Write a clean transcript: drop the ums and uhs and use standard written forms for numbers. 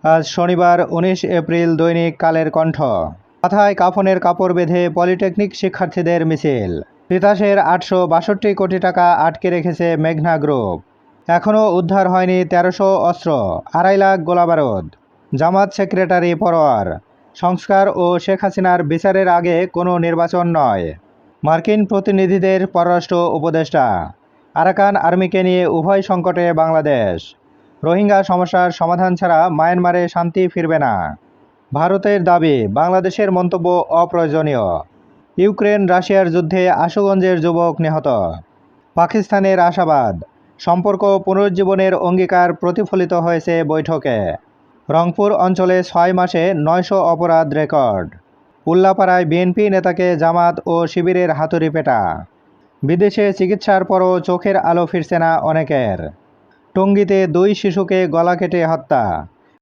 আজ শনিবার ১৯ এপ্রিল দৈনিক কালের কণ্ঠ। মাথায় কাফনের কাপড় বেঁধে পলিটেকনিক শিক্ষার্থীদের মিছিল। তিতাসের ৮৬২ কোটি টাকা আটকে রেখেছে মেঘনা গ্রুপ। এখনও উদ্ধার হয়নি ১৩০০ অস্ত্র, ২.৫ লাখ গোলাবারুদ। জামাত সেক্রেটারি পরোয়ার, সংস্কার ও শেখ হাসিনার বিচারের আগে কোনো নির্বাচন নয়। মার্কিন প্রতিনিধিদের পররাষ্ট্র উপদেষ্টা। আরাকান আর্মিকে নিয়ে উভয় সংকটে বাংলাদেশ। রোহিঙ্গা সমস্যার সমাধান ছাড়া মায়ানমারে শান্তি ফিরবে না। ভারতের দাবি বাংলাদেশের মন্তব্য অপ্রয়োজনীয়। ইউক্রেন রাশিয়ার যুদ্ধে আশুগঞ্জের যুবক নিহত। পাকিস্তানের আশাবাদ, সম্পর্ক পুনরুজ্জীবনের অঙ্গীকার প্রতিফলিত হয়েছে বৈঠকে। রংপুর অঞ্চলে ৬ মাসে ৯০০ অপরাধ রেকর্ড। উল্লাপাড়ায় বিএনপি নেতাকে জামাত ও শিবিরের হাতুড়ি পেটা। বিদেশে চিকিৎসার পরও চোখের আলো ফিরছে না অনেকের। টঙ্গীতে 2 শিশুকে গলা কেটে হত্যা।